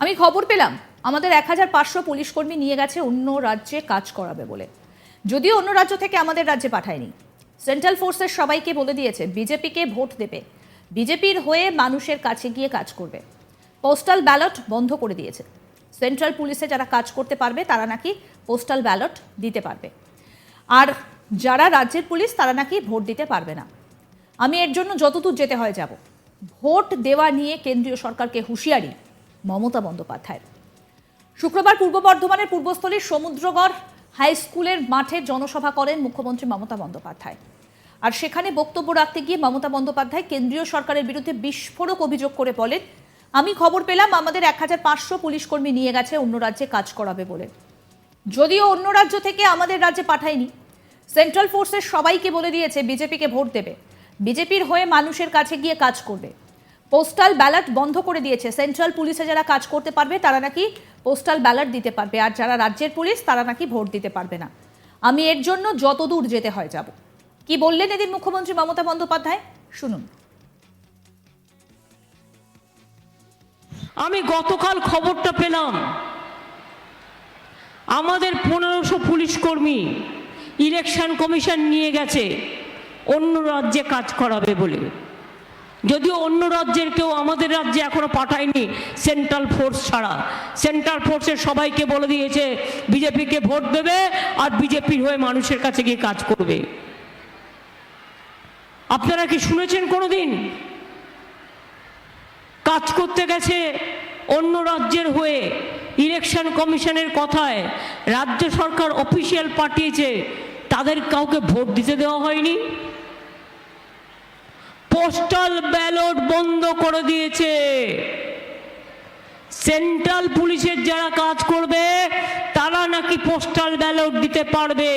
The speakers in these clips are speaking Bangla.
আমি খবর পেলাম আমাদের 1500 পুলিশ কর্মী নিয়ে গেছে অন্য রাজ্যে কাজ করাবে বলে। যদিও অন্য রাজ্য থেকে আমাদের রাজ্যে পাঠায়নি। সেন্ট্রাল ফোর্সের সবাইকে বলে দিয়েছে বিজেপিকে ভোট দেবে, বিজেপির হয়ে মানুষের কাছে গিয়ে কাজ করবে। পোস্টাল ব্যালট বন্ধ করে দিয়েছে। সেন্ট্রাল পুলিশে যারা কাজ করতে পারবে তারা নাকি পোস্টাল ব্যালট দিতে পারবে, আর যারা রাজ্যের পুলিশ তারা নাকি ভোট দিতে পারবে না। আমি এর জন্য যতদূর যেতে হয় যাব। ভোট দেওয়া নিয়ে কেন্দ্রীয় সরকারকে হুঁশিয়ারি মমতা বন্দ্যোপাধ্যায়ের। শুক্রবার পূর্ব বর্ধমানের পূর্বস্থলীর সমুদ্রগড় হাই স্কুলের মাঠে জনসভা করেন মুখ্যমন্ত্রী মমতা বন্দ্যোপাধ্যায়। আর সেখানে বক্তব্য রাখতে গিয়ে মমতা বন্দ্যোপাধ্যায় কেন্দ্রীয় সরকারের বিরুদ্ধে বিস্ফোরক অভিযোগ করে বলেন, আমি খবর পেলাম আমাদের 1500 পুলিশ কর্মী নিয়ে গেছে অন্য রাজ্যে কাজ করাবে বলে। যদিও অন্য রাজ্য থেকে আমাদের রাজ্যে পাঠায়নি। সেন্ট্রাল ফোর্সের সবাইকে বলে দিয়েছে বিজেপিকে ভোট দেবে, বিজেপির হয়ে মানুষের কাছে গিয়ে কাজ করবে। পোস্টাল ব্যালট বন্ধ করে দিয়েছে। সেন্ট্রাল পুলিশে যারা কাজ করতে পারবে তারা নাকি পোস্টাল ব্যালট দিতে পারবে, আর যারা রাজ্যের পুলিশ তারা নাকি ভোট দিতে পারবে না। আমি এর জন্য যতদূর যেতে হয় যাব। কি বললেন এদিন মুখ্যমন্ত্রী মমতা বন্দ্যোপাধ্যায়, শুনুন। আমি গতকাল খবরটা পেলাম আমাদের 1500 পুলিশ কর্মী ইলেকশন কমিশন নিয়ে গেছে অন্য রাজ্যে কাজ করাবে বলে। যদিও অন্য রাজ্যের কেউ আমাদের রাজ্যে এখনো পাঠায়নি সেন্ট্রাল ফোর্স ছাড়া। সেন্ট্রাল ফোর্সের সবাইকে বলে দিয়েছে বিজেপিকে ভোট দেবে আর বিজেপির হয়ে মানুষের কাছে গিয়ে কাজ করবে। আপনারা কি শুনেছেন কোনোদিন কাজ করতে গেছে অন্য রাজ্যের হয়ে? ইলেকশন কমিশনের কথায় রাজ্য সরকার অফিসিয়াল পাঠিয়েছে, তাদের কাউকে ভোট দিতে দেওয়া হয়নি। পোস্টাল ব্যালট বন্ধ করে দিয়েছে। সেন্ট্রাল পুলিশের যারা কাজ করবে তারা নাকি পোস্টাল ব্যালট দিতে পারবে,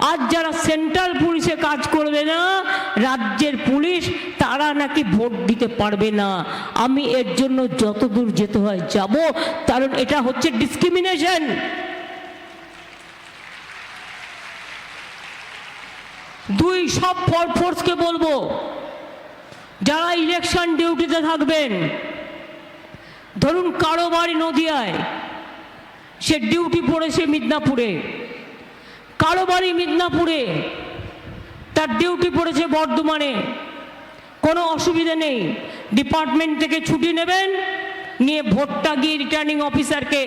আর যারা সেন্ট্রাল পুলিশে কাজ করবে না, রাজ্যের পুলিশ, তারা নাকি ভোট দিতে পারবে না। আমি এর জন্য যতদূর যেতে হয় যাব, কারণ এটা হচ্ছে ডিসক্রিমিনেশন। সব ফোর্সকে বলবো, যারা ইলেকশন ডিউটিতে থাকবেন, ধরুন কারো বাড়ি নদিয়ায়, সে ডিউটি পড়েছে মিদনাপুরে, কারো বাড়ি মিদনাপুরে, তার ডিউটি পড়েছে বর্ধমানে, কোনো অসুবিধা নেই, ডিপার্টমেন্ট থেকে ছুটি নেবেন, নিয়ে ভোটটা গিয়ে রিটার্নিং অফিসারকে,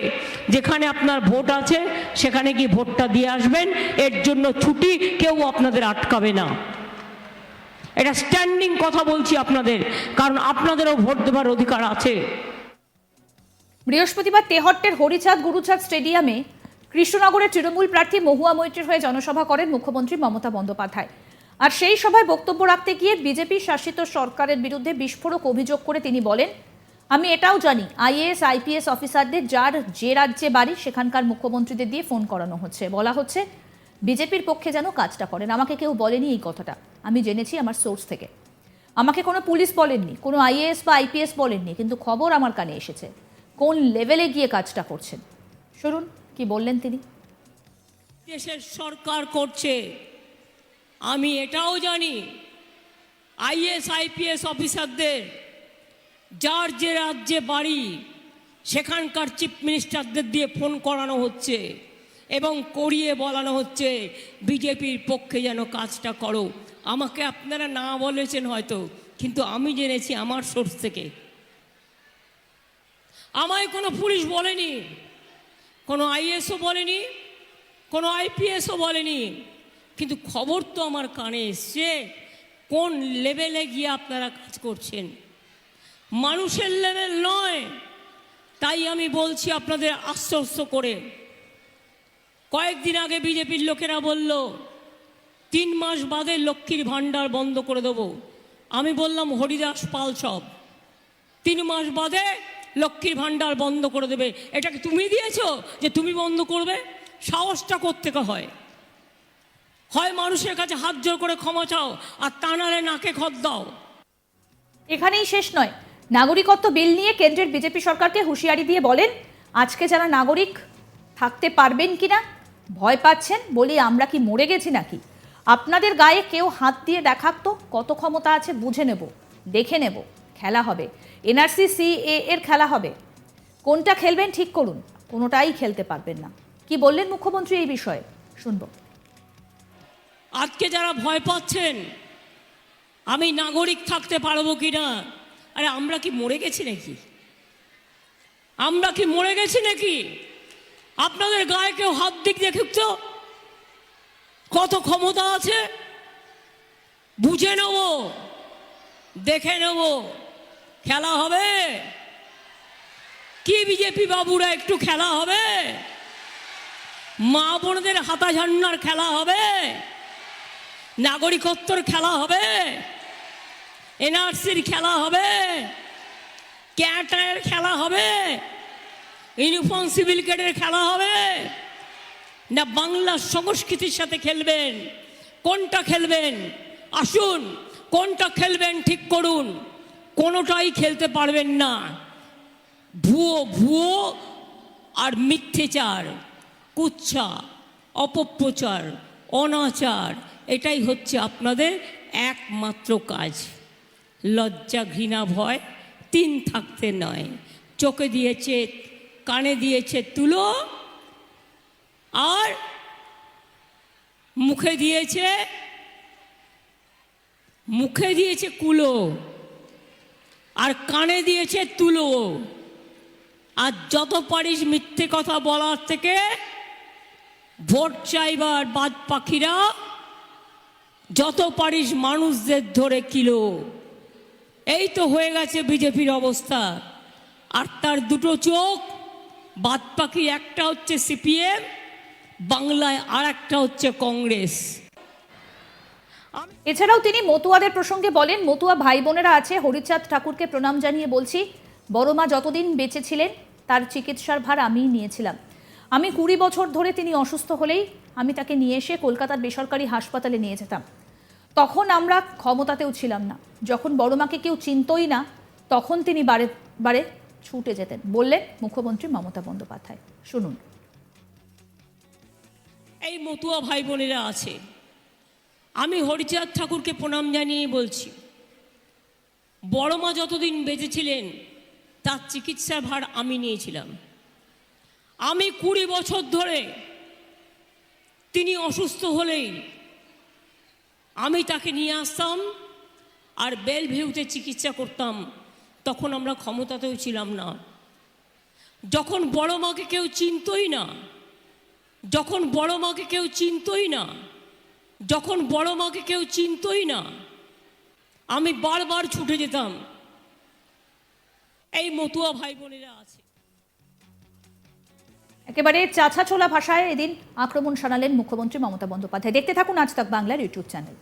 যেখানে আপনার ভোট আছে সেখানে গিয়ে ভোটটা দিয়ে আসবেন। এর জন্য ছুটি কেউ আপনাদের আটকাবে না। এটা স্ট্যান্ডিং কথা বলছি আপনাদের, কারণ আপনাদেরও ভোট দেবার অধিকার আছে। বৃহস্পতিবার তেহট্টের হরিচাঁদ গুরুচাঁদ স্টেডিয়ামে কৃষ্ণনগরের তৃণমূল প্রার্থী মহুয়া মৈত্রীর হয়ে জনসভা করেন মুখ্যমন্ত্রী মমতা বন্দ্যোপাধ্যায়। আর সেই সভায় বক্তব্য রাখতে গিয়ে বিজেপি শাসিত সরকারের বিরুদ্ধে বিস্ফোরক অভিযোগ করে তিনি বলেন, আমি এটাও জানি আইএএস আইপিএস অফিসারদের যার যে রাজ্যে বাড়ি সেখানকার মুখ্যমন্ত্রীদের দিয়ে ফোন করানো হচ্ছে, বলা হচ্ছে বিজেপির পক্ষে যেন কাজটা করেন। আমাকে কেউ বলেনি এই কথাটা, আমি জেনেছি আমার সোর্স থেকে। আমাকে কোনো পুলিশ বলেননি, কোনো আইএএস বা আইপিএস বলেননি, কিন্তু খবর আমার কানে এসেছে কোন লেভেলে গিয়ে কাজটা করছেন। শুনুন কি বললেন তিনি। দেশের সরকার করছে, আমি এটাও জানি আইএএস আইপিএস অফিসারদের যার যে রাজ্যে বাড়ি সেখানকার চিফ মিনিস্টারদের দিয়ে ফোন করানো হচ্ছে এবং করিয়ে বলানো হচ্ছে বিজেপির পক্ষে যেন কাজটা করো। আমাকে আপনারা না বলেছেন হয়তো, কিন্তু আমি জেনেছি আমার সোর্স থেকে। আমায় কোনো পুলিশ বলেনি, কোনো আইএসও বলেনি, কোনো আইপিএসও বলেনি, কিন্তু খবর তো আমার কানে এসছে কোন লেভেলে গিয়ে আপনারা কাজ করছেন। মানুষের লেভেল নয়। তাই আমি বলছি আপনাদের আশ্বস্ত করে, কয়েকদিন আগে বিজেপির লোকেরা বলল 3 মাস বাদে লক্ষ্মীর ভাণ্ডার বন্ধ করে দেবো। আমি বললাম হরিদাস পাল সব 3 মাস বাদে লক্ষ্মীর ভাণ্ডার বন্ধ করে দেবে। এটা কি তুমি দিয়েছো যে তুমি বন্ধ করবে? সাহসটা কোত্থেকে হয়? হয় মানুষের কাছে হাত জোর করে ক্ষমা চাও, আর তা নাহলে নাকে খত দাও। এখানেই শেষ নয়, নাগরিকত্ব বিল নিয়ে কেন্দ্রের বিজেপি সরকারকে হুঁশিয়ারি দিয়ে বলেন, আজকে যারা নাগরিক থাকতে পারবেন কিনা ভয় পাচ্ছেন, বলি আমরা কি মরে গেছি নাকি? আপনাদের গায়ে কেউ হাত দিয়ে দেখাক তো কত ক্ষমতা আছে, বুঝে নেব, দেখে নেব, খেলা হবে। এনআরসি সিএ এর খেলা হবে। কোনটা খেলবেন ঠিক করুন, কোনোটাই খেলতে পারবেন না। কি বললেন মুখ্যমন্ত্রী এই বিষয়ে শুনবো। আজকে যারা ভয় পাচ্ছেন আমি নাগরিক থাকতে পারবো কি না, আরে আমরা কি মরে গেছি নাকি? আমরা কি মরে গেছি নাকি? আপনাদের গায়ে কেউ হাত দিক দেখুক তো, কত ক্ষমতা আছে, বুঝে নেব, দেখে নেব, খেলা হবে কি? বিজেপি বাবুরা একটু খেলা হবে? মা বোনদের হাতা ঝান্নার খেলা হবে? নাগরিকত্বর খেলা হবে? এনআরসির খেলা হবে? ক্যাটের খেলা হবে? ইউনিফর্ম সিভিল কোডের খেলা হবে? না বাংলা সংস্কৃতির সাথে খেলবেন? কোনটা খেলবেন? আসুন, কোনটা খেলবেন ঠিক করুন। কোনোটাই খেলতে পারবেন না। ভুয়ো ভুয়ো আর মিথ্যেচার, কুচ্ছা, অপপ্রচার, অনাচার, এটাই হচ্ছে আপনাদের একমাত্র কাজ। লজ্জা, ঘৃণা, ভয় তিন থাকতে নয়। চোখে দিয়েছে, কানে দিয়েছে তুলো, আর মুখে দিয়েছে কুলো, আর কানে দিয়েছে তুলো। আর যত পারিস মিথ্যে কথা বলার থেকে ভোট চাইবার বাদ পাখিরা যত পারিস মানুষদের ধরে কিলো। এই তো হয়ে গেছে বিজেপির অবস্থা। আর তার দুটো চোখ, বাদ পাখি একটা হচ্ছে সিপিএম বাংলায়, আর একটা হচ্ছে কংগ্রেস। এছাড়াও তিনি মতুয়াদের প্রসঙ্গে বলেন, মতুয়া ভাই বোনেরা আছে, হরিচাঁদ ঠাকুরকে প্রণাম জানিয়ে বলছি, বড় মা যতদিন বেঁচে ছিলেন তার চিকিৎসার ভার আমিই নিয়েছিলাম। আমি 20 বছর ধরে তিনি অসুস্থ হলেই আমি তাকে নিয়ে এসে কলকাতার বেসরকারি হাসপাতালে নিয়ে যেতাম। তখন আমরা ক্ষমতাতেও ছিলাম না। যখন বড় মাকে কেউ চিনতই না তখন তিনি বারে বারে ছুটে যেতেন, বললেন মুখ্যমন্ত্রী মমতা বন্দ্যোপাধ্যায়। শুনুন। এই মতুয়া ভাই বোনেরা আছে, আমি হরিচাঁদ ঠাকুরকে প্রণাম জানিয়ে বলছি, বড় মা যতদিন বেঁচে ছিলেন তার চিকিৎসার ভার আমি নিয়েছিলাম। আমি 20 বছর ধরে তিনি অসুস্থ হলেই আমি তাকে নিয়ে আসতাম আর বেলভিউতে চিকিৎসা করতাম। তখন আমরা ক্ষমতাতেও ছিলাম না। যখন বড় মাকে কেউ চিনতই না, যখন বড় মাকে কেউ চিনতই না, যখন বড় মাকে কেউ চিনতই না, আমি বারবার ছুটে যেতাম। এই মতুয়া ভাই বোনেরা আছে। একেবারে চাছা ছোলা ভাষায় এদিন আক্রমণ শানালেন মুখ্যমন্ত্রী মমতা বন্দ্যোপাধ্যায়। দেখতে থাকুন আজ তাক বাংলার ইউটিউব চ্যানেল।